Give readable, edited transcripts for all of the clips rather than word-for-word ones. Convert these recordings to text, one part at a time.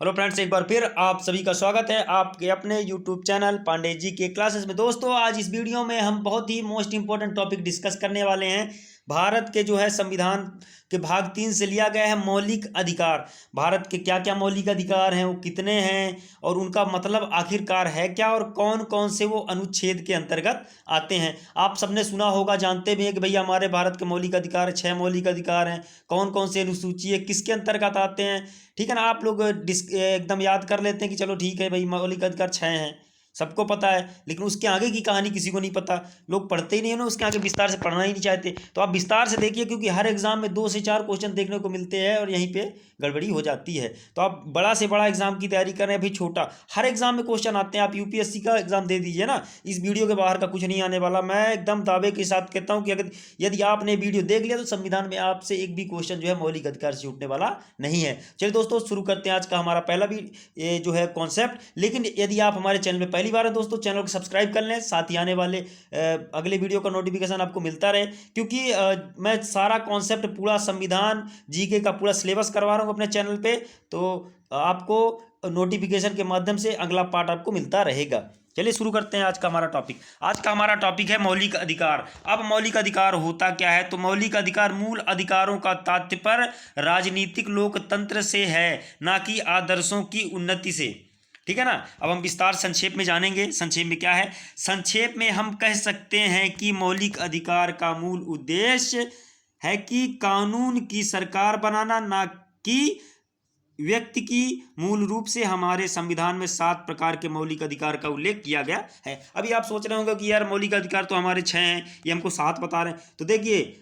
Hello friends, एक बार फिर आप सभी का स्वागत है आपके अपने यूट्यूब चैनल पांडे जी के क्लासेस में। दोस्तों, आज इस वीडियो में हम बहुत ही मोस्ट इंपॉर्टेंट टॉपिक डिस्कस करने वाले हैं। भारत के जो है संविधान के भाग 3 से लिया गया है मौलिक अधिकार। भारत के क्या क्या मौलिक अधिकार हैं, वो कितने हैं और उनका मतलब आखिरकार है क्या, और कौन कौन से वो अनुच्छेद के अंतर्गत आते हैं। आप सबने सुना होगा, जानते भी हैं कि भैया हमारे भारत के मौलिक अधिकार 6 मौलिक अधिकार हैं। कौन कौन से अनुसूची है, किसके अंतर्गत आते हैं, ठीक है ना। आप लोग एकदम याद कर लेते हैं कि चलो ठीक है भाई, मौलिक अधिकार 6 हैं, सबको पता है। लेकिन उसके आगे की कहानी किसी को नहीं पता, लोग पढ़ते ही नहीं है ना, उसके आगे विस्तार से पढ़ना ही नहीं चाहते। तो आप विस्तार से देखिए, क्योंकि हर एग्जाम में 2 से 4 क्वेश्चन देखने को मिलते हैं और यहीं पे गड़बड़ी हो जाती है। तो आप बड़ा से बड़ा एग्जाम की तैयारी कर रहे हैं, भाई छोटा हर एग्जाम में क्वेश्चन आते हैं। आप यूपीएससी का एग्जाम दे दीजिए ना, इस वीडियो के बाहर का कुछ नहीं आने वाला। मैं एकदम दावे के साथ कहता हूँ कि अगर यदि आपने वीडियो देख लिया तो संविधान में आपसे एक भी क्वेश्चन जो है मौलिक अधिकार से छूटने वाला नहीं है। चलिए दोस्तों, शुरू करते हैं आज का हमारा पहला भी ये जो है कॉन्सेप्ट। लेकिन यदि आप हमारे चैनल में पहली बार है दोस्तों, चैनल को सब्सक्राइब कर लें, साथ ही आने वाले अगले वीडियो का नोटिफिकेशन आपको मिलता रहे। क्योंकि मैं सारा कॉन्सेप्ट पूरा संविधान जीके का पूरा सिलेबस करवा रहा हूँ अपने चैनल पे, तो आपको नोटिफिकेशन के माध्यम से अगला पार्ट आपको मिलता रहेगा। चलिए शुरू करते हैं आज का हमारा टॉपिक। आज का हमारा टॉपिक है मौलिक अधिकार। अब मौलिक अधिकार होता क्या है? तो मौलिक अधिकार मूल अधिकारों का तात्पर्य राजनीतिक लोकतंत्र से है, ना कि आदर्शों की उन्नति से। ठीक है ना। अब हम विस्तार संक्षेप में जानेंगे। संक्षेप में क्या है? संक्षेप में हम कह सकते हैं कि मौलिक अधिकार का मूल उद्देश्य है कि कानून की सरकार बनाना, ना कि व्यक्ति की। मूल रूप से हमारे संविधान में 7 प्रकार के मौलिक अधिकार का उल्लेख किया गया है। अभी आप सोच रहे होंगे कि यार मौलिक अधिकार तो हमारे 6 हैं, ये हमको 7 बता रहे हैं। तो देखिए,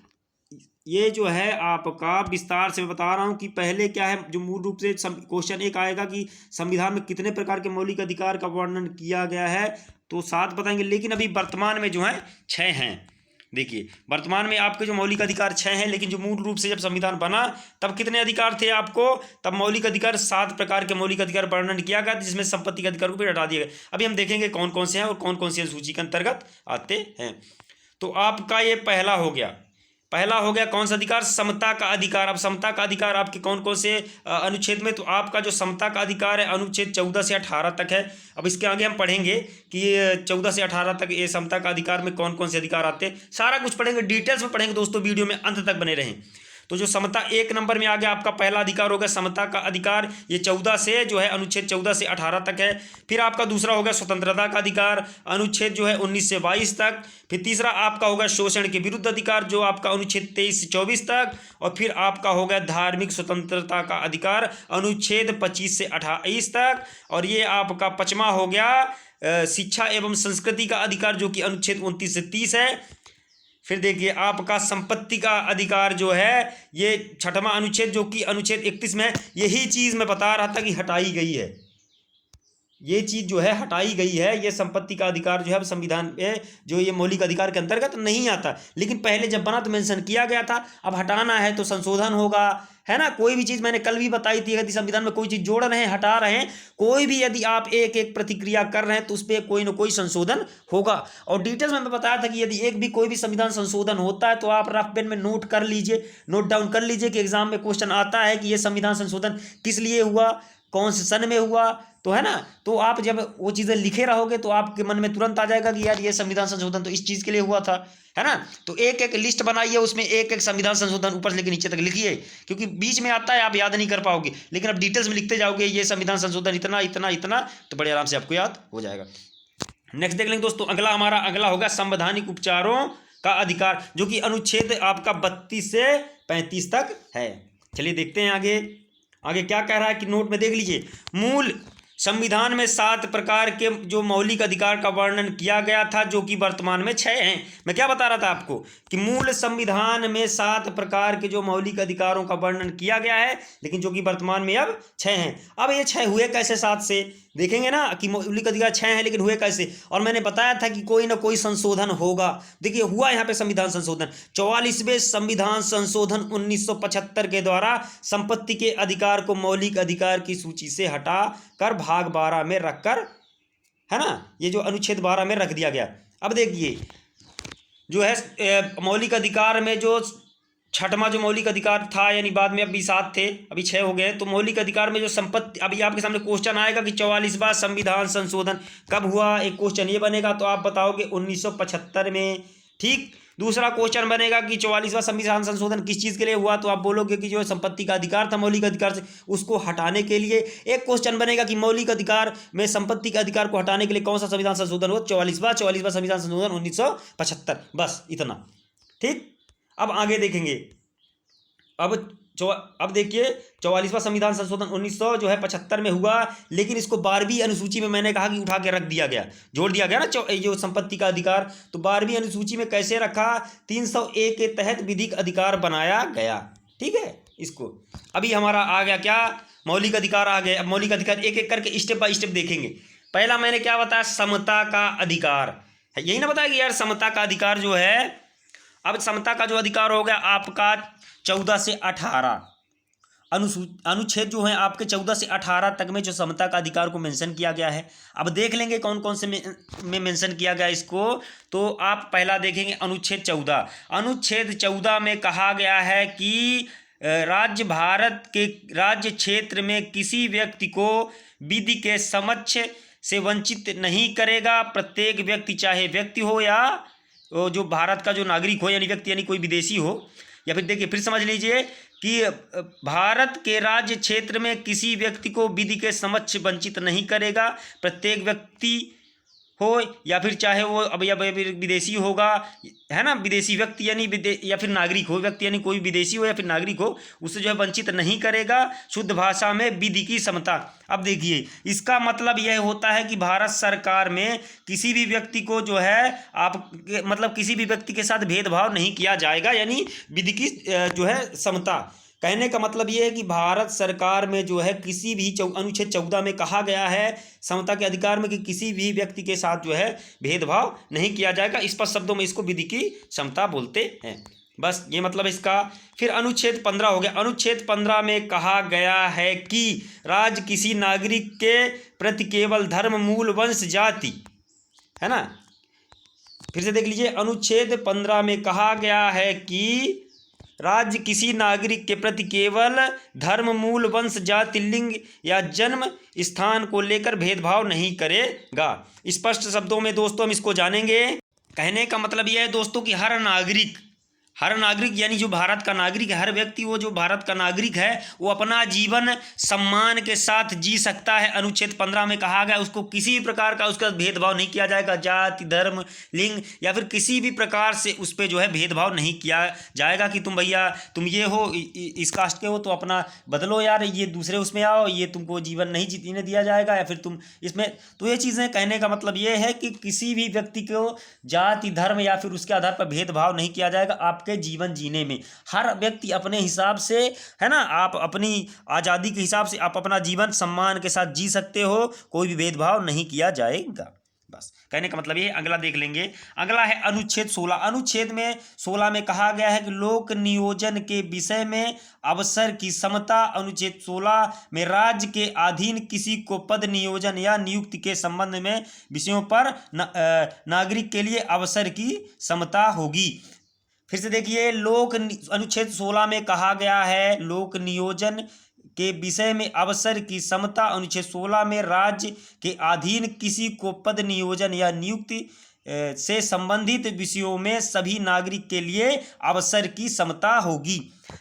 ये जो है आपका विस्तार से मैं बता रहा हूं कि पहले क्या है। जो मूल रूप से क्वेश्चन एक आएगा कि संविधान में कितने प्रकार के मौलिक अधिकार का वर्णन किया गया है, तो 7 बताएंगे। लेकिन अभी वर्तमान में जो है 6 हैं। देखिए, वर्तमान में आपके जो मौलिक अधिकार 6 हैं, लेकिन जो मूल रूप से जब संविधान बना तब कितने अधिकार थे आपको? तब मौलिक अधिकार 7 प्रकार के मौलिक अधिकार वर्णन किया गया, जिसमें संपत्ति के अधिकार को भी हटा दिया गया। अभी हम देखेंगे कौन कौन से हैं और कौन कौन से सूची के अंतर्गत आते हैं। तो आपका ये पहला हो गया कौन सा अधिकार? समता का अधिकार। अब समता का अधिकार आपके कौन कौन से अनुच्छेद में? तो आपका जो समता का अधिकार है अनुच्छेद 14 से 18 तक है। अब इसके आगे हम पढ़ेंगे कि 14 से 18 तक ये समता का अधिकार में कौन कौन से अधिकार आते हैं, सारा कुछ पढ़ेंगे, डिटेल्स में पढ़ेंगे दोस्तों। वीडियो में अंत तक बने रहें। तो जो समता 1 नंबर में आ गया, आपका पहला अधिकार होगा समता का अधिकार। ये 14 से जो है अनुच्छेद 14 से 18 तक है। फिर आपका दूसरा होगा स्वतंत्रता का अधिकार, अनुच्छेद जो है 19 से 22 तक। फिर तीसरा आपका होगा शोषण के विरुद्ध अधिकार, जो आपका अनुच्छेद 23 से 24 तक। और फिर आपका होगा धार्मिक स्वतंत्रता का अधिकार, अनुच्छेद 25 से 28 तक। और ये आपका 5वां हो गया शिक्षा एवं संस्कृति का अधिकार, जो कि अनुच्छेद 29 से 30 है। फिर देखिए, आपका संपत्ति का अधिकार जो है ये 6वां अनुच्छेद, जो कि अनुच्छेद 31 में। यही चीज मैं बता रहा था कि हटाई गई है, ये चीज जो है हटाई गई है। ये संपत्ति का अधिकार जो है संविधान में जो ये मौलिक अधिकार के अंतर्गत नहीं आता, लेकिन पहले जब बना तो मेंशन किया गया था। अब हटाना है तो संशोधन होगा, है ना। कोई भी चीज मैंने कल भी बताई थी, यदि संविधान में कोई चीज जोड़ रहे हैं, हटा रहे हैं, कोई भी यदि आप एक एक प्रतिक्रिया कर रहे हैं तो उस पर कोई ना कोई संशोधन होगा। और डिटेल्स में मैं बताया था कि यदि एक भी कोई भी संविधान संशोधन होता है तो आप रफ पेन में नोट कर लीजिए, नोट डाउन कर लीजिए कि एग्जाम में क्वेश्चन आता है कि यह संविधान संशोधन किस लिए हुआ, कौन से सन में हुआ, तो है ना। तो आप जब वो चीज़ें लिखे रहोगे तो आपके मन में तुरंत आ जाएगा कि यार ये संविधान संशोधन तो इस चीज़ के लिए हुआ था, है ना। तो एक एक लिस्ट बनाइए, उसमें एक एक संविधान संशोधन ऊपर से लेकर नीचे तक लिखिए, क्योंकि बीच में आता है आप याद नहीं कर पाओगे। लेकिन अब डिटेल्स में लिखते जाओगे ये संविधान संशोधन इतना इतना इतना, तो बड़े आराम से आपको याद हो जाएगा। नेक्स्ट देख लेंगे दोस्तों, अगला होगा संवैधानिक उपचारों का अधिकार, जो कि अनुच्छेद आपका 32 से 35 तक है। चलिए देखते हैं आगे क्या कह रहा है कि नोट में देख लीजिए। मूल संविधान में 7 प्रकार के जो मौलिक अधिकार का वर्णन किया गया था, जो कि वर्तमान में 6 हैं। मैं क्या बता रहा था आपको कि मूल संविधान में 7 प्रकार के जो मौलिक अधिकारों का वर्णन किया गया है, लेकिन जो कि वर्तमान में अब 6 हैं। अब ये 6 हुए कैसे? 7 से देखेंगे ना कि मौलिक अधिकार 6 हैं, लेकिन हुए कैसे? और मैंने बताया था कि कोई ना कोई संशोधन होगा। देखिए, हुआ यहाँ पे संविधान संशोधन, 44वें संविधान संशोधन 1975 के द्वारा संपत्ति के अधिकार को मौलिक अधिकार की सूची से हटा कर भाग 12 में रखकर, है ना, ये जो अनुच्छेद 12 में रख दिया गया। अब देखिए, जो है मौलिक अधिकार में जो छठवां जो मौलिक अधिकार था, यानी बाद में अभी 7 थे, अभी 6 हो गए। तो मौलिक अधिकार में जो संपत्ति, अभी आपके सामने क्वेश्चन आएगा कि 44वां संविधान संशोधन कब हुआ, एक क्वेश्चन ये बनेगा तो आप बताओगे 1975 में। ठीक। दूसरा क्वेश्चन बनेगा कि 44वां संविधान संशोधन किस चीज़ के लिए हुआ, तो आप बोलोगे कि जो संपत्ति का अधिकार था मौलिक अधिकार से, उसको हटाने के लिए। एक क्वेश्चन बनेगा कि मौलिक अधिकार में संपत्ति के अधिकार को हटाने के लिए कौन सा संविधान संशोधन हुआ, 44वां संविधान संशोधन 1975। बस इतना। ठीक। अब आगे देखेंगे। अब देखिए 44वां संविधान संशोधन 1975 में हुआ, लेकिन इसको 12वीं अनुसूची में मैंने कहा कि उठा के रख दिया गया, जोड़ दिया गया ना जो संपत्ति का अधिकार। तो 12वीं अनुसूची में कैसे रखा, 300A के तहत विधिक अधिकार बनाया गया। ठीक है। इसको अभी हमारा आ गया क्या, मौलिक अधिकार आ गए। अब मौलिक अधिकार एक एक करके स्टेप बाय स्टेप देखेंगे। पहला मैंने क्या बताया, समता का अधिकार। यही ना बताया कि यार समता का अधिकार जो है, अब समता का जो अधिकार हो गया आपका 14 से 18 अनुच्छेद जो है आपके 14 से 18 तक में जो समता का अधिकार को मेंशन किया गया है। अब देख लेंगे कौन कौन से में मेंशन किया गया इसको। तो आप पहला देखेंगे अनुच्छेद 14। अनुच्छेद 14 में कहा गया है कि भारत के राज्य क्षेत्र में किसी व्यक्ति को विधि के समक्ष से वंचित नहीं करेगा। प्रत्येक व्यक्ति, चाहे व्यक्ति हो या जो भारत का जो नागरिक हो, यानी व्यक्ति यानी कोई विदेशी हो, या फिर देखिए फिर समझ लीजिए कि भारत के राज्य क्षेत्र में किसी व्यक्ति को विधि के समक्ष वंचित नहीं करेगा। प्रत्येक व्यक्ति हो या फिर चाहे वो अब या विदेशी होगा, है ना, विदेशी व्यक्ति यानी या फिर नागरिक हो, व्यक्ति यानी कोई विदेशी हो या फिर नागरिक हो, उससे जो है वंचित नहीं करेगा। शुद्ध भाषा में विधि की समता। अब देखिए इसका मतलब यह होता है कि भारत सरकार में किसी भी व्यक्ति को जो है मतलब किसी भी व्यक्ति के साथ भेदभाव नहीं किया जाएगा, यानी विधि की जो है समता। कहने का मतलब ये है कि भारत सरकार में जो है किसी भी अनुच्छेद 14 में कहा गया है समता के अधिकार में कि किसी भी व्यक्ति के साथ जो है भेदभाव नहीं किया जाएगा। स्पष्ट शब्दों में इसको विधि की समता बोलते हैं। बस ये मतलब इसका। फिर अनुच्छेद 15 हो गया। अनुच्छेद 15 में कहा गया है कि राज्य किसी नागरिक के प्रति केवल धर्म, मूल, वंश, जाति, है ना। फिर से देख लीजिए, अनुच्छेद 15 में कहा गया है कि राज्य किसी नागरिक के प्रति केवल धर्म, मूल, वंश, जाति, लिंग या जन्म स्थान को लेकर भेदभाव नहीं करेगा। स्पष्ट शब्दों में दोस्तों हम इसको जानेंगे। कहने का मतलब यह है दोस्तों कि हर नागरिक यानी जो भारत का नागरिक है, हर व्यक्ति वो जो भारत का नागरिक है वो अपना जीवन सम्मान के साथ जी सकता है। अनुच्छेद 15 में कहा गया उसको किसी भी प्रकार का उसका भेदभाव नहीं किया जाएगा। जाति, धर्म, लिंग या फिर किसी भी प्रकार से उस पर जो है भेदभाव नहीं किया जाएगा कि तुम भैया तुम ये हो, इस कास्ट के हो तो अपना बदलो यार, ये दूसरे उसमें आओ, ये तुमको जीवन नहीं जीने दिया जाएगा या फिर तुम इसमें। तो ये चीज़ें कहने का मतलब ये है कि किसी भी व्यक्ति को जाति, धर्म या फिर उसके आधार पर भेदभाव नहीं किया जाएगा। आपके जीवन जीने में हर व्यक्ति अपने हिसाब से, है ना, आप अपनी आज़ादी के हिसाब से आप अपना जीवन सम्मान के साथ जी सकते हो, कोई भी भेदभाव नहीं किया जाएगा। बस कहने का मतलब ये। अगला देख लेंगे। अगला है अनुच्छेद 16। अनुच्छेद में 16 में कहा गया है कि लोक नियोजन के विषय में अवसर की समता। अनुच्छेद 16 में राज्य के अधीन किसी को पद नियोजन या नियुक्ति के संबंध में विषयों पर नागरिक के लिए अवसर की समता होगी। फिर से देखिए, अनुच्छेद 16 में कहा गया है लोक नियोजन के विषय में अवसर की समता। अनुच्छेद 16 में राज्य के अधीन किसी को पद नियोजन या नियुक्ति से संबंधित विषयों में सभी नागरिक के लिए अवसर की समता होगी।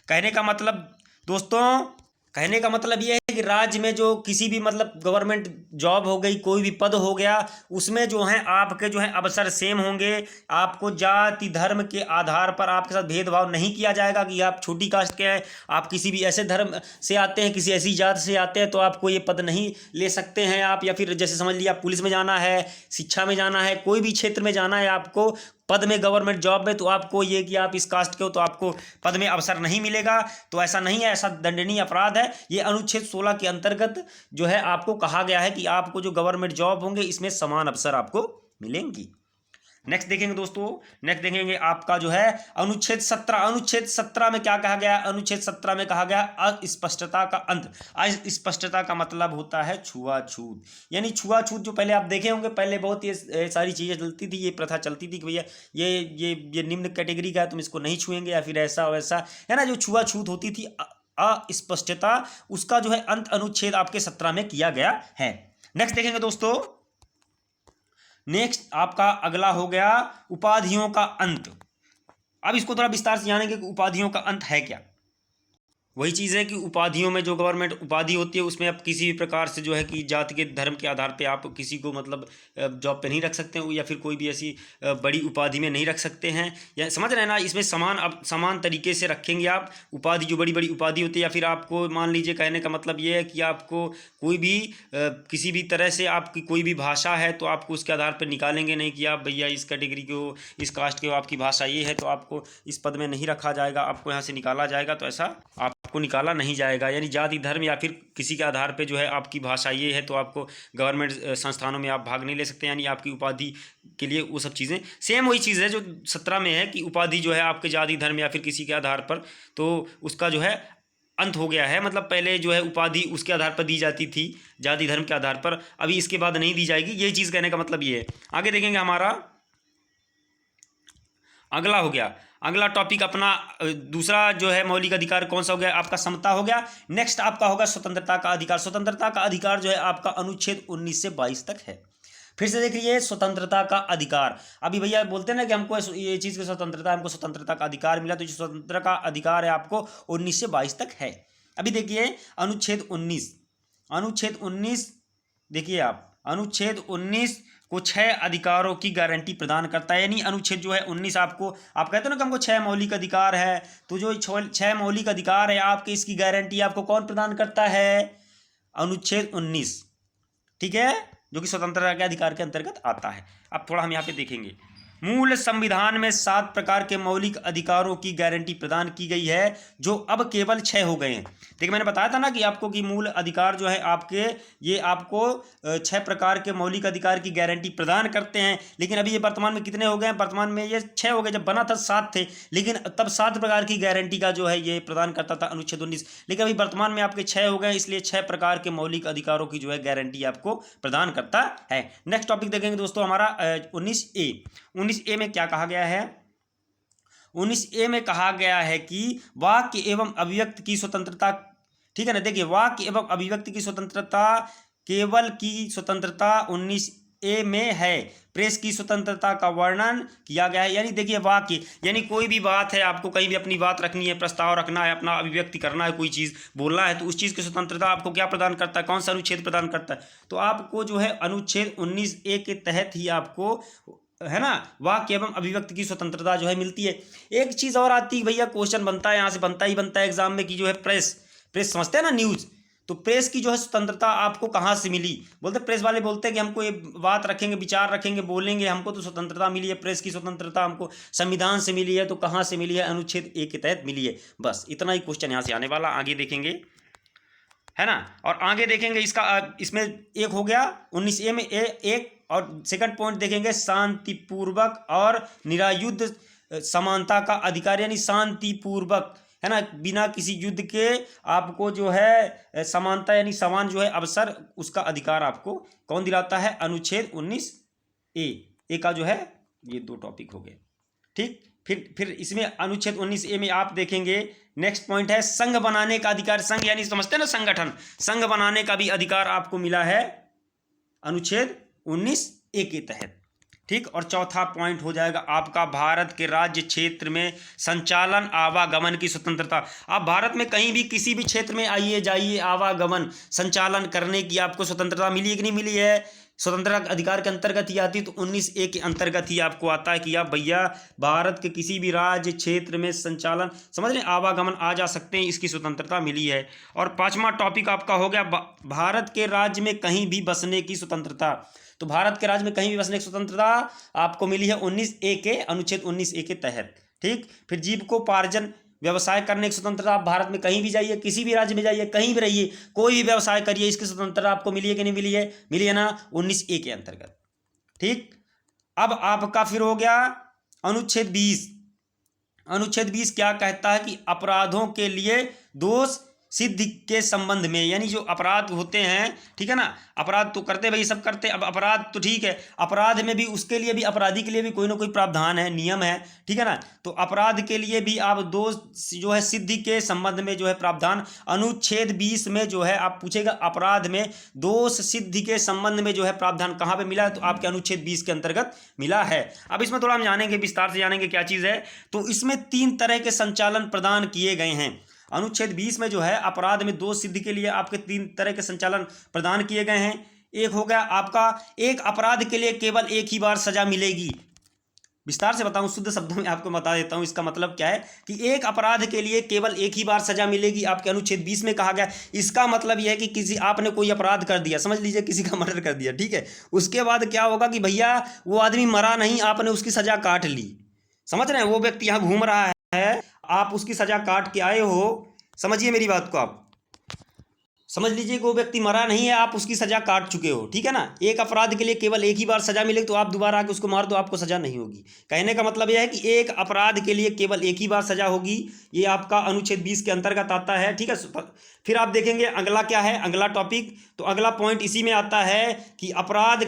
कहने का मतलब दोस्तों, कहने का मतलब यह है कि राज्य में जो किसी भी मतलब गवर्नमेंट जॉब हो गई, कोई भी पद हो गया, उसमें जो है आपके जो है अवसर सेम होंगे। आपको जाति, धर्म के आधार पर आपके साथ भेदभाव नहीं किया जाएगा कि आप छोटी कास्ट के हैं, आप किसी भी ऐसे धर्म से आते हैं, किसी ऐसी जात से आते हैं तो आपको ये पद नहीं ले सकते हैं आप। या फिर जैसे समझ लिया पुलिस में जाना है, शिक्षा में जाना है, कोई भी क्षेत्र में जाना है आपको पद में, गवर्नमेंट जॉब में, तो आपको ये कि आप इस कास्ट के हो तो आपको पद में अवसर नहीं मिलेगा। तो ऐसा नहीं है, ऐसा दंडनीय अपराध है। ये अनुच्छेद 16 के अंतर्गत जो है आपको कहा गया है कि आपको जो गवर्नमेंट जॉब होंगे इसमें समान अवसर आपको मिलेंगी। नेक्स्ट देखेंगे दोस्तों, नेक्स्ट देखेंगे आपका जो है अनुच्छेद 17। अनुच्छेद 17 में क्या कहा गया? अनुच्छेद 17 में कहा गया अस्पष्टता का अंत। अस्पष्टता का मतलब होता है छुआछूत, यानी छुआछूत जो पहले आप देखे होंगे, पहले बहुत ये सारी चीज़ें चलती थी, ये प्रथा चलती थी कि भैया ये निम्न कैटेगरी का है, तुम इसको नहीं छुएंगे, या फिर ऐसा वैसा, है ना, जो छुआछूत होती थी, अस्पष्टता, उसका जो है अंत अनुच्छेद आपके 17 में किया गया है। नेक्स्ट देखेंगे दोस्तों, नेक्स्ट आपका अगला हो गया उपाधियों का अंत। अब इसको थोड़ा विस्तार से जानेंगे कि उपाधियों का अंत है क्या। वही चीज़ है कि उपाधियों में जो गवर्नमेंट उपाधि होती है उसमें आप किसी भी प्रकार से जो है कि जाति के धर्म के आधार पे आप किसी को मतलब जॉब पे नहीं रख सकते हो, या फिर कोई भी ऐसी बड़ी उपाधि में नहीं रख सकते हैं, या समझ रहे हैं ना, इसमें समान तरीके से रखेंगे आप उपाधि, जो बड़ी बड़ी उपाधि होती है। या फिर आपको मान लीजिए, कहने का मतलब ये है कि आपको कोई भी किसी भी तरह से आपकी कोई भी भाषा है तो आपको उसके आधार पर निकालेंगे नहीं कि आप भैया इस कैटेगरी के हो, इस कास्ट के हो, आपकी भाषा ये है तो आपको इस पद में नहीं रखा जाएगा, आपको यहाँ से निकाला जाएगा। तो ऐसा आपको निकाला नहीं जाएगा, यानी जाति धर्म या फिर किसी के आधार पे जो है आपकी भाषा ये है तो आपको गवर्नमेंट संस्थानों में आप भाग नहीं ले सकते, यानी आपकी उपाधि के लिए वो सब चीज़ें सेम वही चीज़ है जो 17 में है कि उपाधि जो है आपके जाति धर्म या फिर किसी के आधार पर, तो उसका जो है अंत हो गया है। मतलब पहले जो है उपाधि उसके आधार पर दी जाती थी, जाति धर्म के आधार पर, अभी इसके बाद नहीं दी जाएगी। यही चीज़ कहने का मतलब ये है। आगे देखेंगे, हमारा अगला हो गया, अगला टॉपिक अपना दूसरा जो है मौलिक अधिकार कौन सा हो गया? आपका समता हो गया। नेक्स्ट आपका होगा स्वतंत्रता का अधिकार। स्वतंत्रता का अधिकार जो है आपका अनुच्छेद 19 से 22 तक है। फिर से देखिए, स्वतंत्रता का अधिकार, अभी भैया बोलते हैं ना कि हमको ये चीज़ की स्वतंत्रता, हमको स्वतंत्रता का अधिकार मिला, तो जो स्वतंत्रता का अधिकार है आपको 19 से 22 तक है। अभी देखिए अनुच्छेद 19, अनुच्छेद 19 देखिए आप, अनुच्छेद 19 को 6 अधिकारों की गारंटी प्रदान करता है। यानी अनुच्छेद जो है 19 आपको, आप कहते हो ना कि हमको 6 मौलिक अधिकार है, तो जो 6 मौलिक अधिकार है आपके, इसकी गारंटी आपको कौन प्रदान करता है? अनुच्छेद 19, ठीक है, जो कि स्वतंत्रता के अधिकार के अंतर्गत आता है। अब थोड़ा हम यहाँ पे देखेंगे, मूल संविधान में 7 प्रकार के मौलिक अधिकारों की गारंटी प्रदान की गई है, जो अब केवल 6 हो गए हैं। देखिए मैंने बताया था ना कि आपको कि मूल अधिकार जो है आपके, ये आपको 6 प्रकार के मौलिक अधिकार की गारंटी प्रदान करते हैं, लेकिन अभी ये वर्तमान में कितने हो गए हैं? वर्तमान में ये 6 हो गए। जब बना था 7 थे, लेकिन तब 7 प्रकार की गारंटी का जो है ये प्रदान करता था अनुच्छेद 19, लेकिन अभी वर्तमान में आपके 6 हो गए, इसलिए 6 प्रकार के मौलिक अधिकारों की जो है गारंटी आपको प्रदान करता है। नेक्स्ट टॉपिक देखेंगे दोस्तों हमारा 19A। 19A में क्या कहा गया है? 19A में कहा गया है कि वाक्य एवं अभिव्यक्ति की स्वतंत्रता, ठीक है ना, देखिए वाक्य एवं अभिव्यक्ति की स्वतंत्रता, केवल की स्वतंत्रता 19A में है। प्रेस की स्वतंत्रता का वर्णन किया गया है। यानी देखिए वाक्य, यानी कोई भी बात है, आपको कहीं भी अपनी बात रखनी है, प्रस्ताव रखना है, अपना अभिव्यक्ति करना है, कोई चीज़ बोलना है, तो उस चीज़ की स्वतंत्रता आपको क्या प्रदान करता है? कौन सा अनुच्छेद प्रदान करता है? तो आपको जो है अनुच्छेद 19A के तहत ही आपको, है ना, वाक्य एवं अभिव्यक्ति की स्वतंत्रता जो है मिलती है। एक चीज़ और आती है भैया, क्वेश्चन बनता है यहाँ से, बनता ही बनता है एग्जाम में, कि जो है प्रेस समझते हैं ना, न्यूज़, तो प्रेस की जो है स्वतंत्रता आपको कहाँ से मिली? बोलते प्रेस वाले बोलते हैं कि हमको ये बात रखेंगे, विचार रखेंगे, बोलेंगे, हमको तो स्वतंत्रता मिली है, प्रेस की स्वतंत्रता हमको संविधान से मिली है। तो कहाँ से मिली है? अनुच्छेद 1 के तहत मिली है। बस इतना ही क्वेश्चन यहाँ से आने वाला। आगे देखेंगे, है ना, और आगे देखेंगे इसका, इसमें एक हो गया 19A में एक, और सेकंड पॉइंट देखेंगे शांतिपूर्वक और निरायुद्ध समानता का अधिकार, यानी शांतिपूर्वक, है ना, बिना किसी युद्ध के आपको जो है समानता यानी समान जो है अवसर, उसका अधिकार आपको कौन दिलाता है? अनुच्छेद 19A का जो है ये 2 टॉपिक हो गए, ठीक। फिर इसमें अनुच्छेद 19A में आप देखेंगे, नेक्स्ट पॉइंट है संघ बनाने का अधिकार। संघ यानी समझते हैं ना, संगठन, संघ बनाने का भी अधिकार आपको मिला है अनुच्छेद 19A के तहत, ठीक। और चौथा पॉइंट हो जाएगा आपका भारत के राज्य क्षेत्र में संचालन आवागमन की स्वतंत्रता। आप भारत में कहीं भी किसी भी क्षेत्र में आइए जाइए, आवागमन संचालन करने की आपको स्वतंत्रता मिली है कि नहीं मिली है? स्वतंत्रता अधिकार के अंतर्गत ही आती है, तो 19A के अंतर्गत ही आपको आता है कि आप भैया भारत के किसी भी राज्य क्षेत्र में संचालन, समझ रहे, आवागमन आ जा सकते हैं, इसकी स्वतंत्रता मिली है। और 5वां टॉपिक आपका हो गया भारत के राज्य में कहीं भी बसने की स्वतंत्रता। तो भारत के राज्य में कहीं भी बसने की स्वतंत्रता आपको मिली है 19A के, अनुच्छेद 19A के तहत, ठीक। फिर जीविकोपार्जन व्यवसाय करने की स्वतंत्रता, आप भारत में कहीं भी जाइए, किसी भी राज्य में जाइए, कहीं भी रहिए, कोई भी व्यवसाय करिए, इसकी स्वतंत्रता आपको मिली है कि नहीं मिली है? मिली है ना, 19A के अंतर्गत, ठीक। अब आपका फिर हो गया अनुच्छेद 20। अनुच्छेद 20 क्या कहता है कि अपराधों के लिए दोष सिद्धि के संबंध में, यानी जो अपराध होते हैं, ठीक है ना, अपराध तो करते भाई सब करते, अब अपराध तो ठीक है, अपराध में भी उसके लिए भी अपराधी के लिए भी कोई ना कोई प्रावधान है, नियम है, ठीक है ना। तो अपराध के लिए भी आप दोष जो है सिद्धि के संबंध में जो है प्रावधान अनुच्छेद 20 में जो है आप पूछेगा अपराध में दोष सिद्धि के संबंध में जो है प्रावधान कहाँ पे मिला है, तो आपके अनुच्छेद 20 के अंतर्गत मिला है। अब इसमें थोड़ा हम जानेंगे, विस्तार से जानेंगे क्या चीज़ है। तो इसमें 3 तरह के संचालन प्रदान किए गए हैं। अनुच्छेद 20 में जो है अपराध में दोष सिद्धि के लिए आपके 3 तरह के संचालन प्रदान किए गए हैं। एक हो गया आपका, एक अपराध के लिए केवल एक ही बार सजा मिलेगी। विस्तार से बताऊं, शुद्ध शब्दों में आपको बता देता हूं इसका मतलब क्या है कि एक अपराध के लिए केवल एक ही बार सजा मिलेगी, आपके अनुच्छेद 20 में कहा गया। इसका मतलब यह है कि किसी आपने कोई अपराध कर दिया, समझ लीजिए किसी का मर्डर कर दिया, ठीक है, उसके बाद क्या होगा कि भैया वो आदमी मरा नहीं, आपने उसकी सजा काट ली, समझ रहे हैं, वो व्यक्ति यहाँ घूम रहा है, आप उसकी सजा काट के आए हो, समझिए मेरी बात को, आप समझ लीजिए कि वो व्यक्ति मरा नहीं है, आप उसकी सजा काट चुके हो, ठीक है ना। एक अपराध के लिए केवल एक ही बार सजा मिलेगी, तो आप दोबारा आके उसको मार दो, आपको सजा नहीं होगी। कहने का मतलब यह है कि एक अपराध के लिए केवल एक ही बार सजा होगी, ये आपका अनुच्छेद 20 के अंतर्गत आता है, ठीक है। फिर आप देखेंगे अगला क्या है, अगला टॉपिक, तो अगला पॉइंट इसी में आता है कि अपराध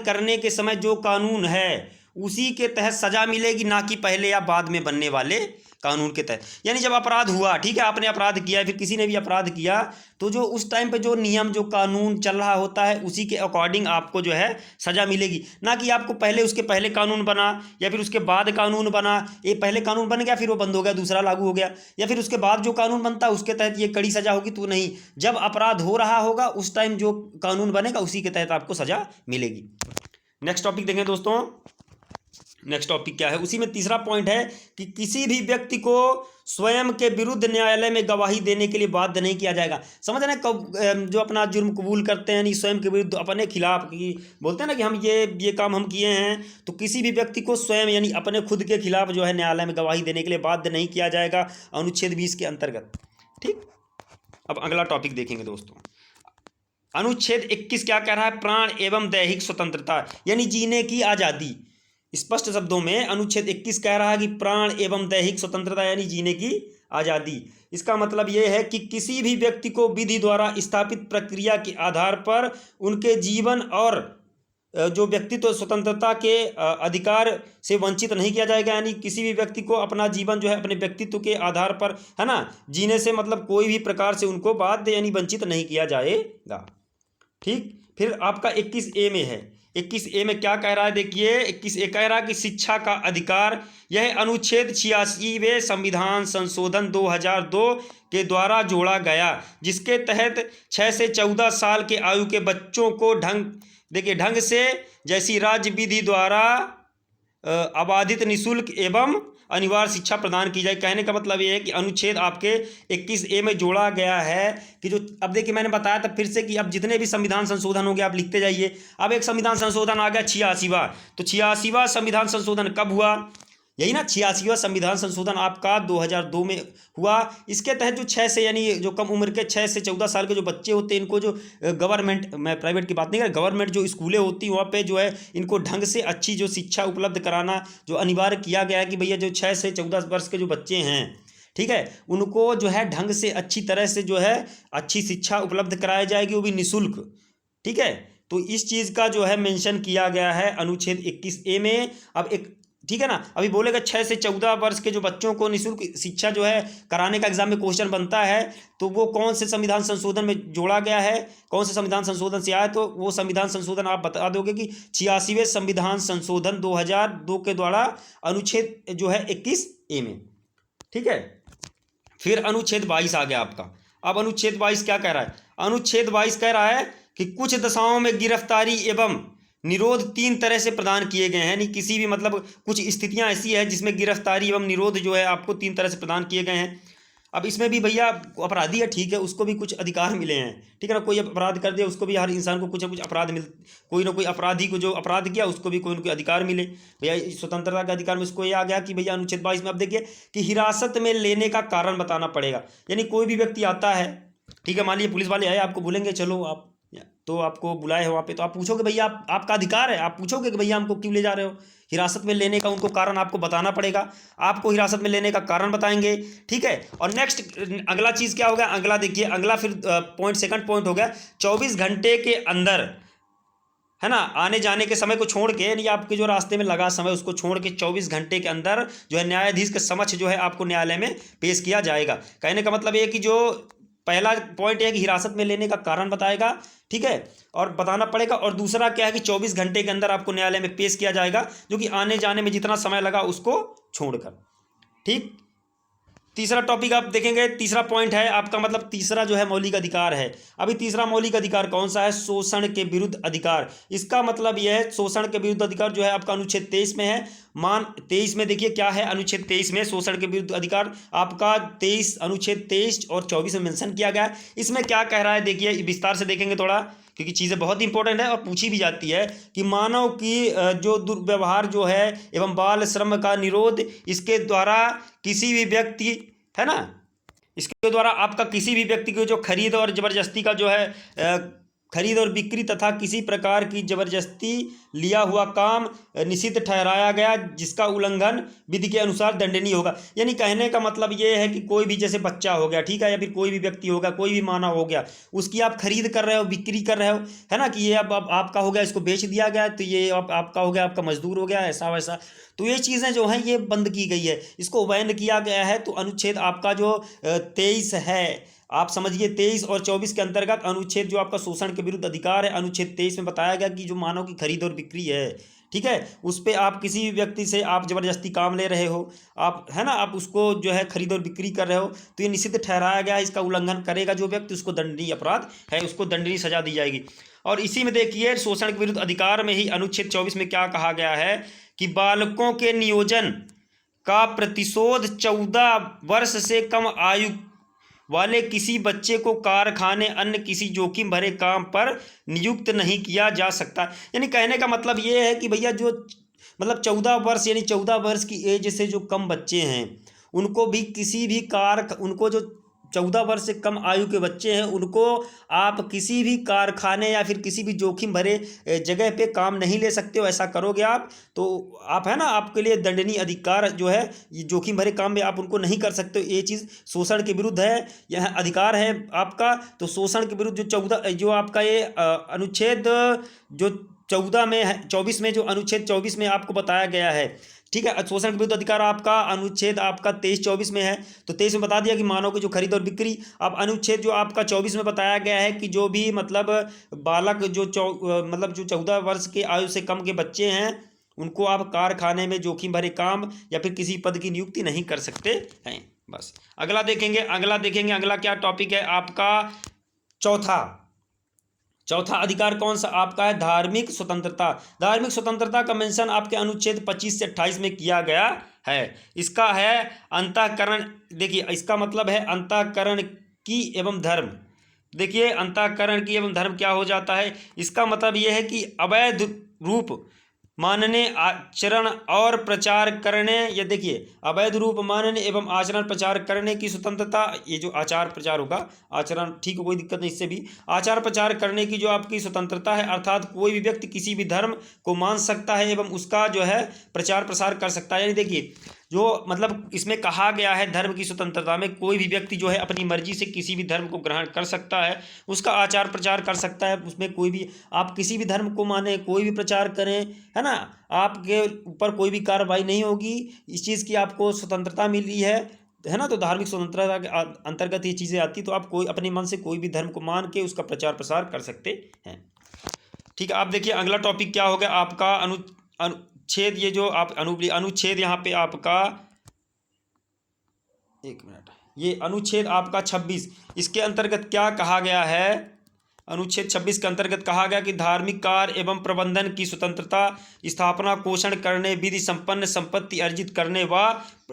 करने के समय जो कानून है उसी के तहत सजा मिलेगी, ना कि पहले या बाद में बनने वाले कानून के तहत। यानी जब अपराध हुआ, ठीक है, आपने अपराध किया, फिर किसी ने भी अपराध किया, तो जो उस टाइम पे जो नियम जो कानून चल रहा होता है उसी के अकॉर्डिंग आपको जो है सजा मिलेगी, ना कि आपको पहले उसके पहले कानून बना या फिर उसके बाद कानून बना, ये पहले कानून बन गया फिर वो बंद हो गया, दूसरा लागू हो गया, या फिर उसके बाद जो कानून बनता है उसके तहत ये कड़ी सजा होगी, तो नहीं, जब अपराध हो रहा होगा उस टाइम जो कानून बनेगा उसी के तहत आपको सजा मिलेगी। नेक्स्ट टॉपिक देखें दोस्तों, नेक्स्ट टॉपिक क्या है, उसी में तीसरा पॉइंट है कि किसी भी व्यक्ति को स्वयं के विरुद्ध न्यायालय में गवाही देने के लिए बाध्य नहीं किया जाएगा। समझ रहे हैं, जो अपना जुर्म कबूल करते हैं, स्वयं के विरुद्ध अपने खिलाफ की बोलते हैं ना कि हम ये काम हम किए हैं, तो किसी भी व्यक्ति को स्वयं यानी अपने खुद के खिलाफ जो है न्यायालय में गवाही देने के लिए बाध्य नहीं किया जाएगा अनुच्छेद 20 के अंतर्गत, ठीक। अब अगला टॉपिक देखेंगे दोस्तों, अनुच्छेद 21 क्या कह रहा है, प्राण एवं दैहिक स्वतंत्रता यानी जीने की आज़ादी। स्पष्ट शब्दों में अनुच्छेद 21 कह रहा है कि प्राण एवं दैहिक स्वतंत्रता यानी जीने की आज़ादी। इसका मतलब यह है कि किसी भी व्यक्ति को विधि द्वारा स्थापित प्रक्रिया के आधार पर उनके जीवन और जो व्यक्तित्व स्वतंत्रता के अधिकार से वंचित नहीं किया जाएगा। यानी किसी भी व्यक्ति को अपना जीवन जो है अपने व्यक्तित्व के आधार पर, है ना, जीने से मतलब कोई भी प्रकार से उनको बाध्य यानी वंचित नहीं किया जाएगा, ठीक। फिर आपका 21A में है, 21A में क्या कह रहा है, देखिए 21A कह रहा है कि शिक्षा का अधिकार, यह अनुच्छेद 86वें संविधान संशोधन 2002 के द्वारा जोड़ा गया, जिसके तहत 6 से 14 साल के आयु के बच्चों को ढंग से जैसी राज्य विधि द्वारा अबाधित निःशुल्क एवं अनिवार्य शिक्षा प्रदान की जाए। कहने का मतलब ये है कि अनुच्छेद आपके 21A में जोड़ा गया है कि जो, अब देखिए मैंने बताया था फिर से कि अब जितने भी संविधान संशोधन हो गए आप लिखते जाइए। अब एक संविधान संशोधन आ गया 86वां, तो 86वां संविधान संशोधन कब हुआ, यही ना 86वां संविधान संशोधन आपका 2002 में हुआ। इसके तहत जो 6 से यानी जो कम उम्र के 6 से 14 साल के जो बच्चे होते हैं, इनको जो गवर्नमेंट, मैं प्राइवेट की बात नहीं कर रहा, गवर्नमेंट जो स्कूलें होती हैं वहाँ पे जो है इनको ढंग से अच्छी जो शिक्षा उपलब्ध कराना जो अनिवार्य किया गया है कि भैया जो 6 से 14 वर्ष के जो बच्चे हैं, ठीक है, उनको जो है ढंग से अच्छी तरह से जो है अच्छी शिक्षा उपलब्ध कराई जाएगी, वो भी निःशुल्क, ठीक है। तो इस चीज़ का जो है मेंशन किया गया है अनुच्छेद 21A में। अब एक, ठीक है ना, अभी बोलेगा 6 से 14 वर्ष के जो बच्चों को निःशुल्क शिक्षा जो है कराने का एग्जाम में क्वेश्चन बनता है, तो वो कौन से संविधान संशोधन में जोड़ा गया है, कौन से संविधान संशोधन से आया, तो वो संविधान संशोधन आप बता दोगे कि 86वें संविधान संशोधन 2002 के द्वारा अनुच्छेद जो है 21A में, ठीक है। फिर अनुच्छेद 22 आ गया आपका। अब अनुच्छेद 22 क्या कह रहा है, अनुच्छेद 22 कह रहा है कि कुछ दशाओं में गिरफ्तारी एवं निरोध 3 तरह से प्रदान किए गए हैं। यानी किसी भी मतलब कुछ स्थितियां ऐसी है जिसमें गिरफ्तारी एवं निरोध जो है आपको 3 तरह से प्रदान किए गए हैं। अब इसमें भी भैया अपराधी है, ठीक है, उसको भी कुछ अधिकार मिले हैं, ठीक है ना, कोई अपराध कर दिया उसको भी, हर इंसान को कुछ ना कुछ अपराध कोई ना कोई अपराधी को जो अपराध किया उसको भी कोई ना कोई अधिकार मिले। भैया स्वतंत्रता के अधिकार में उसको ये आ गया कि भैया अनुच्छेद 22 में अब देखिए कि हिरासत में लेने का कारण बताना पड़ेगा। यानी कोई भी व्यक्ति आता है, ठीक है, मान लीजिए पुलिस वाले आए, आपको बोलेंगे चलो आप तो आपको बुलाए हो वहाँ पे, तो आप पूछोगे भैया आपका अधिकार है, आप पूछोगे कि भैया हमको क्यों ले जा रहे हो। हिरासत में लेने का उनको कारण आपको बताना पड़ेगा, आपको हिरासत में लेने का कारण बताएंगे। ठीक है, और नेक्स्ट अगला चीज़ क्या होगा, अगला देखिए, अगला फिर पॉइंट, सेकंड पॉइंट हो गया 24 घंटे के अंदर, है ना, आने जाने के समय को छोड़ के, यानी आपके जो रास्ते में लगा समय उसको छोड़ के 24 घंटे के अंदर जो है न्यायाधीश के समक्ष जो है आपको न्यायालय में पेश किया जाएगा। कहने का मतलब ये कि जो पहला पॉइंट है कि हिरासत में लेने का कारण बताएगा, ठीक है, और बताना पड़ेगा, और दूसरा क्या है कि 24 घंटे के अंदर आपको न्यायालय में पेश किया जाएगा, जो कि आने जाने में जितना समय लगा उसको छोड़कर। ठीक, तीसरा टॉपिक आप देखेंगे, तीसरा पॉइंट है आपका, मतलब तीसरा जो है मौलिक अधिकार है। अभी तीसरा मौलिक अधिकार कौन सा है, शोषण के विरुद्ध अधिकार। इसका मतलब यह है, शोषण के विरुद्ध अधिकार जो है आपका अनुच्छेद 23 में है। मान 23 में देखिए क्या है, अनुच्छेद 23 में शोषण के विरुद्ध अधिकार आपका 23, अनुच्छेद 23 और 24 में मेंशन किया गया है। इसमें क्या कह रहा है देखिए, विस्तार से देखेंगे थोड़ा, क्योंकि चीज़ें बहुत इंपॉर्टेंट है और पूछी भी जाती है कि मानव की जो दुर्व्यवहार जो है एवं बाल श्रम का निरोध, इसके द्वारा किसी भी व्यक्ति, है ना, इसके द्वारा आपका किसी भी व्यक्ति को जो खरीद और जबरदस्ती का जो है खरीद और बिक्री तथा किसी प्रकार की जबरदस्ती लिया हुआ काम निषिद्ध ठहराया गया, जिसका उल्लंघन विधि के अनुसार दंडनीय होगा। यानी कहने का मतलब ये है कि कोई भी, जैसे बच्चा हो गया, ठीक है, या फिर कोई भी व्यक्ति होगा, कोई भी मानव हो गया, उसकी आप खरीद कर रहे हो, बिक्री कर रहे हो, है ना, कि ये अब आपका हो गया, इसको बेच दिया गया, तो ये अब आपका हो गया, आपका मजदूर हो गया, ऐसा वैसा, तो ये चीज़ें जो हैं ये बंद की गई है, इसको बैन किया गया है। तो अनुच्छेद आपका जो 23 है, आप समझिए 23 और 24 के अंतर्गत अनुच्छेद जो आपका शोषण के विरुद्ध अधिकार है, अनुच्छेद 23 में बताया गया कि जो मानव की खरीद और बिक्री है, ठीक है, उस पर आप किसी भी व्यक्ति से आप जबरदस्ती काम ले रहे हो, आप, है ना, आप उसको जो है खरीद और बिक्री कर रहे हो, तो ये निषिद्ध ठहराया गया है। इसका उल्लंघन करेगा जो व्यक्ति, उसको दंडनीय अपराध है, उसको दंडनीय सजा दी जाएगी। और इसी में देखिए शोषण के विरुद्ध अधिकार में ही अनुच्छेद 24 में क्या कहा गया है कि बालकों के नियोजन का प्रतिशोध 14 वर्ष से कम आयु वाले किसी बच्चे को कारखाने अन्य किसी जोखिम भरे काम पर नियुक्त नहीं किया जा सकता। यानी कहने का मतलब ये है कि भैया जो मतलब 14 वर्ष, यानी 14 वर्ष की एज से जो कम बच्चे हैं, उनको भी किसी भी उनको जो 14 वर्ष से कम आयु के बच्चे हैं, उनको आप किसी भी कारखाने या फिर किसी भी जोखिम भरे जगह पे काम नहीं ले सकते हो। ऐसा करोगे आप तो आप, है ना, आपके लिए दंडनीय अधिकार जो है, ये जोखिम भरे काम में आप उनको नहीं कर सकते हो। ये चीज़ शोषण के विरुद्ध है, यह अधिकार है आपका। तो शोषण के विरुद्ध जो आपका ये अनुच्छेद जो 14 में है, 24 में, जो अनुच्छेद 24 में आपको बताया गया है, ठीक है, शोषण के विरुद्ध अधिकार आपका अनुच्छेद आपका 23-24 में है। तो 23 में बता दिया कि मानव की जो खरीद और बिक्री। अब अनुच्छेद जो आपका 24 में बताया गया है कि जो भी मतलब बालक जो मतलब जो 14 वर्ष के आयु से कम के बच्चे हैं, उनको आप कारखाने में जोखिम भरे काम या फिर किसी पद की नियुक्ति नहीं कर सकते हैं। बस अगला देखेंगे, अगला क्या टॉपिक है आपका, चौथा अधिकार कौन सा आपका है, धार्मिक स्वतंत्रता। धार्मिक स्वतंत्रता का मेंशन आपके अनुच्छेद 25 से 28 में किया गया है। इसका है अंतःकरण, देखिए इसका मतलब है अंतःकरण की एवं धर्म। देखिए अंतःकरण की एवं धर्म क्या हो जाता है, इसका मतलब यह है कि अवैध रूप मानने, आचरण और प्रचार करने, ये देखिए अवैध रूप मानने एवं आचरण प्रचार करने की स्वतंत्रता। ये जो आचार प्रचार होगा, आचरण ठीक है, कोई दिक्कत नहीं, इससे भी आचार प्रचार करने की जो आपकी स्वतंत्रता है, अर्थात कोई भी व्यक्ति किसी भी धर्म को मान सकता है एवं उसका जो है प्रचार प्रसार कर सकता है। यानी देखिए जो मतलब इसमें कहा गया है, धर्म की स्वतंत्रता में कोई भी व्यक्ति जो है अपनी मर्जी से किसी भी धर्म को ग्रहण कर सकता है, उसका आचार प्रचार कर सकता है। उसमें कोई भी, आप किसी भी धर्म को माने, कोई भी प्रचार करें, है ना, आपके ऊपर कोई भी कार्रवाई नहीं होगी। इस चीज़ की आपको स्वतंत्रता मिली है ना। तो धार्मिक स्वतंत्रता के अंतर्गत ये चीज़ें आती, तो आप कोई अपने मन से कोई भी धर्म को मान के उसका प्रचार प्रसार कर सकते हैं। ठीक है, आप देखिए अगला टॉपिक क्या हो गया आपका, अनुच्छेद, ये जो आप अनुच्छेद यहाँ पे आपका, एक मिनट, ये अनुच्छेद आपका 26, इसके अंतर्गत क्या कहा गया है, अनुच्छेद 26 के अंतर्गत कहा गया कि धार्मिक कार्य एवं प्रबंधन की स्वतंत्रता, स्थापना पोषण करने, विधि संपन्न संपत्ति अर्जित करने व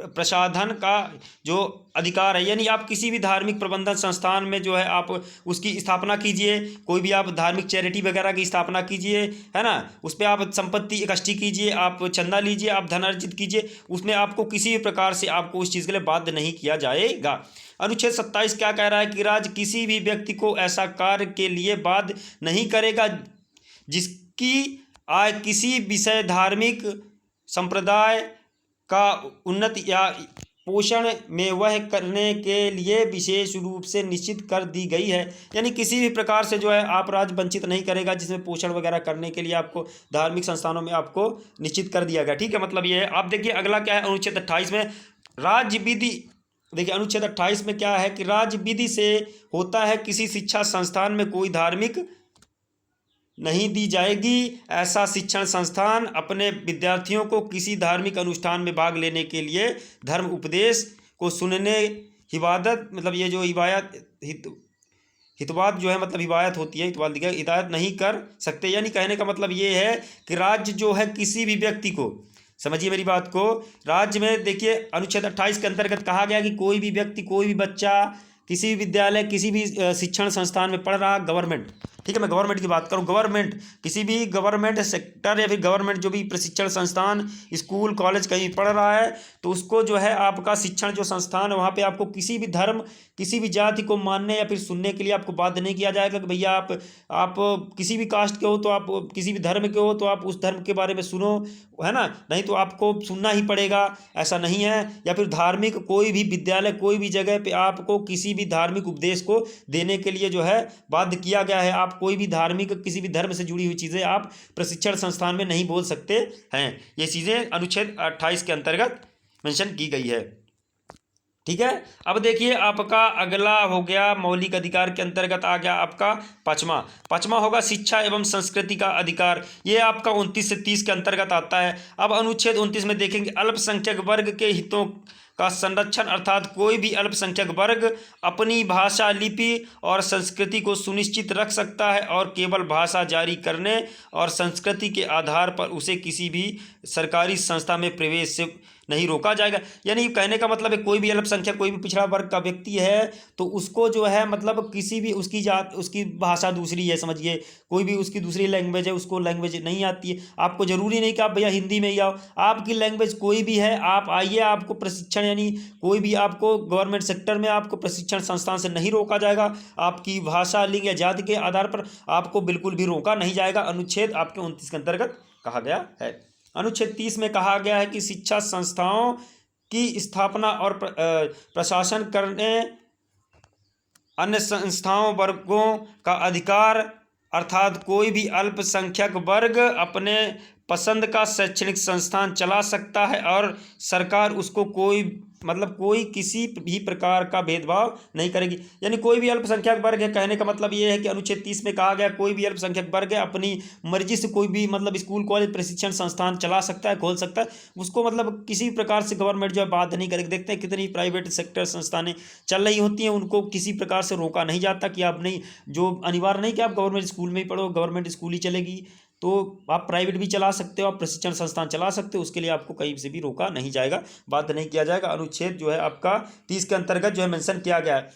प्रसाधन का जो अधिकार है, यानी आप किसी भी धार्मिक प्रबंधन संस्थान में जो है आप उसकी स्थापना कीजिए, कोई भी आप धार्मिक चैरिटी वगैरह की स्थापना कीजिए, है ना, उस पर आप संपत्ति इकट्ठी कीजिए, आप चंदा लीजिए, आप धन अर्जित कीजिए, उसमें आपको किसी भी प्रकार से आपको उस चीज़ के लिए बाध्य नहीं किया जाएगा। अनुच्छेद 27 क्या कह रहा है कि राज्य किसी भी व्यक्ति को ऐसा कार्य के लिए बाध्य नहीं करेगा जिसकी आय किसी विषय, धार्मिक संप्रदाय का उन्नति या पोषण में वह करने के लिए विशेष रूप से निश्चित कर दी गई है। यानी किसी भी प्रकार से जो है आप राज्य वंचित नहीं करेगा जिसमें पोषण वगैरह करने के लिए आपको धार्मिक संस्थानों में आपको निश्चित कर दिया गया। ठीक है, मतलब ये है। आप देखिए अगला क्या है अनुच्छेद 28 में, राज्य विधि। देखिए अनुच्छेद 28 में क्या है कि राज्य विधि से होता है किसी शिक्षा संस्थान में कोई धार्मिक नहीं दी जाएगी। ऐसा शिक्षण संस्थान अपने विद्यार्थियों को किसी धार्मिक अनुष्ठान में भाग लेने के लिए धर्म उपदेश को सुनने, हिबादत, मतलब ये जो हितवाद जो है, मतलब हिदायत होती है, हिदायत नहीं कर सकते। यानी कहने का मतलब ये है कि राज्य जो है किसी भी व्यक्ति को, समझिए मेरी बात को, राज्य में देखिए अनुच्छेद 28 के अंतर्गत कहा गया कि कोई भी व्यक्ति, कोई भी बच्चा किसी भी विद्यालय, किसी भी शिक्षण संस्थान में पढ़ रहा, गवर्नमेंट, ठीक है, मैं गवर्नमेंट की बात करूँ, गवर्नमेंट किसी भी गवर्नमेंट सेक्टर या फिर गवर्नमेंट जो भी प्रशिक्षण संस्थान, स्कूल, कॉलेज कहीं पढ़ रहा है, तो उसको जो है आपका शिक्षण जो संस्थान है वहाँ पे आपको किसी भी धर्म, किसी भी जाति को मानने या फिर सुनने के लिए आपको बाध्य नहीं किया जाएगा कि भैया आप किसी भी कास्ट के हो तो आप किसी भी धर्म के हो तो आप उस धर्म के बारे में सुनो, है ना, नहीं तो आपको सुनना ही पड़ेगा, ऐसा नहीं है। या फिर धार्मिक कोई भी विद्यालय, कोई भी जगह पे आपको किसी भी धार्मिक उपदेश को देने के लिए जो है बाध्य किया गया है। आप कोई भी धार्मिक, किसी भी धर्म से जुड़ी हुई चीज़ें आप प्रशिक्षण संस्थान में नहीं बोल सकते हैं। ये चीज़ें अनुच्छेद 28 के अंतर्गत मेंशन की गई है। ठीक है, अब देखिए आपका अगला हो गया मौलिक अधिकार के अंतर्गत आ गया आपका पाँचवा होगा शिक्षा एवं संस्कृति का अधिकार। ये आपका 29 से 30 के अंतर्गत आता है। अब अनुच्छेद 29 में देखेंगे अल्पसंख्यक वर्ग के हितों का संरक्षण, अर्थात कोई भी अल्पसंख्यक वर्ग अपनी भाषा, लिपि और संस्कृति को सुनिश्चित रख सकता है और केवल भाषा जारी करने और संस्कृति के आधार पर उसे किसी भी सरकारी संस्था में प्रवेश से नहीं रोका जाएगा। यानी कहने का मतलब है कोई भी अल्पसंख्यक, कोई भी पिछड़ा वर्ग का व्यक्ति है तो उसको जो है मतलब किसी भी उसकी जात, उसकी भाषा दूसरी है, समझिए कोई भी उसकी दूसरी लैंग्वेज है, उसको लैंग्वेज नहीं आती है, आपको ज़रूरी नहीं कि आप भैया हिंदी में ही आओ, आपकी लैंग्वेज कोई भी है आप आइए, आपको प्रशिक्षण, यानी कोई भी आपको गवर्नमेंट सेक्टर में आपको प्रशिक्षण संस्थान से नहीं रोका जाएगा, आपकी भाषा, लिंग या जाति के आधार पर आपको बिल्कुल भी रोका नहीं जाएगा। अनुच्छेद आपके 29 के अंतर्गत कहा गया है। अनुच्छेद 30 में कहा गया है कि शिक्षा संस्थाओं की स्थापना और प्रशासन करने अन्य संस्थाओं वर्गों का अधिकार, अर्थात कोई भी अल्पसंख्यक वर्ग अपने पसंद का शैक्षणिक संस्थान चला सकता है और सरकार उसको कोई किसी भी प्रकार का भेदभाव नहीं करेगी। यानी कोई भी अल्पसंख्यक वर्ग है, कहने का मतलब ये है कि अनुच्छेद 30 में कहा गया कोई भी अल्पसंख्यक वर्ग है अपनी मर्जी से कोई भी स्कूल, कॉलेज, प्रशिक्षण संस्थान चला सकता है, खोल सकता है, उसको किसी भी प्रकार से गवर्नमेंट जो है बाध्य नहीं करेगी। देखते हैं कितनी प्राइवेट सेक्टर संस्थानें चल रही होती हैं, उनको किसी प्रकार से रोका नहीं जाता कि आप नहीं, जो अनिवार्य नहीं कि आप गवर्नमेंट स्कूल में ही पढ़ो, गवर्नमेंट स्कूल ही चलेगी, तो आप प्राइवेट भी चला सकते हो, आप प्रशिक्षण संस्थान चला सकते हो, उसके लिए आपको कहीं से भी रोका नहीं जाएगा, बाध्य नहीं किया जाएगा। अनुच्छेद जो है आपका 30 के अंतर्गत जो है मेंशन किया गया है।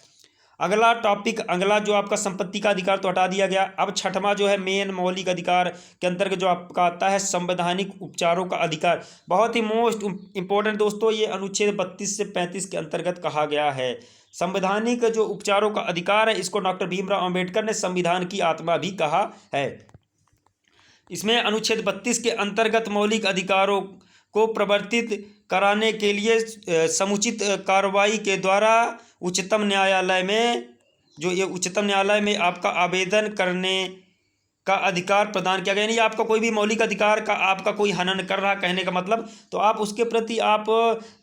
अगला टॉपिक, अगला जो आपका संपत्ति का अधिकार तो हटा दिया गया। अब छठवां जो है मेन मौलिक अधिकार के अंतर्गत जो आपका आता है संवैधानिक उपचारों का अधिकार। बहुत ही मोस्ट इंपॉर्टेंट दोस्तों, ये अनुच्छेद 32 से 35 के अंतर्गत कहा गया है। संवैधानिक जो उपचारों का अधिकार है, इसको डॉक्टर भीमराव अंबेडकर ने संविधान की आत्मा भी कहा है। इसमें अनुच्छेद 32 के अंतर्गत मौलिक अधिकारों को प्रवर्तित कराने के लिए समुचित कार्रवाई के द्वारा उच्चतम न्यायालय में आपका आवेदन करने का अधिकार प्रदान किया गया। यानी आपका कोई भी मौलिक अधिकार का आपका कोई हनन कर रहा, कहने का मतलब, तो आप उसके प्रति आप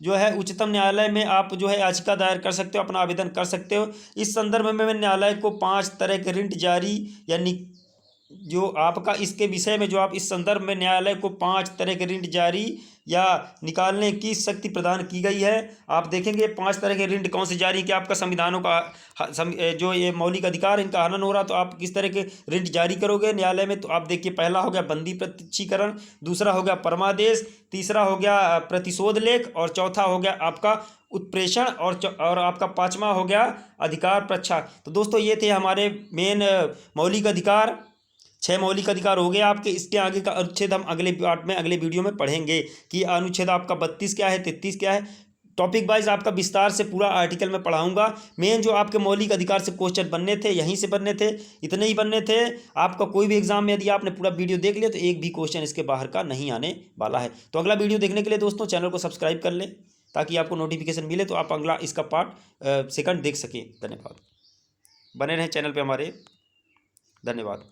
जो है उच्चतम न्यायालय में आप जो है याचिका दायर कर सकते हो, अपना आवेदन कर सकते हो। इस संदर्भ में न्यायालय को 5 तरह के रिट जारी या जो आपका इसके विषय में जो आप इस संदर्भ में न्यायालय को 5 तरह के ऋण जारी या निकालने की शक्ति प्रदान की गई है। आप देखेंगे 5 तरह के ऋण कौन से जारी कि आपका संविधानों का जो ये मौलिक अधिकार इनका हनन हो रहा, तो आप किस तरह के ऋण जारी करोगे न्यायालय में। तो आप देखिए, पहला हो गया बंदी प्रत्यक्षीकरण, दूसरा हो गया परमादेश, तीसरा हो गया प्रतिशोध लेख, और चौथा हो गया आपका उत्प्रेषण, और आपका पांचवा हो गया अधिकार प्रच्छा। तो दोस्तों ये थे हमारे मेन मौलिक अधिकार। 6 मौलिक अधिकार हो गए आपके। इसके आगे का अनुच्छेद हम अगले पार्ट में, अगले वीडियो में पढ़ेंगे कि अनुच्छेद आपका 32 क्या है, 33 क्या है। टॉपिक वाइज आपका विस्तार से पूरा आर्टिकल में पढ़ाऊंगा। मेन जो आपके मौलिक अधिकार से क्वेश्चन बनने थे यहीं से बनने थे, इतने ही बनने थे। आपका कोई भी एग्जाम में यदि आपने पूरा वीडियो देख लिया तो एक भी क्वेश्चन इसके बाहर का नहीं आने वाला है। तो अगला वीडियो देखने के लिए दोस्तों चैनल को सब्सक्राइब कर लें ताकि आपको नोटिफिकेशन मिले, तो आप अगला इसका पार्ट सेकंड देख सकें। धन्यवाद। बने रहें चैनल पर हमारे। धन्यवाद।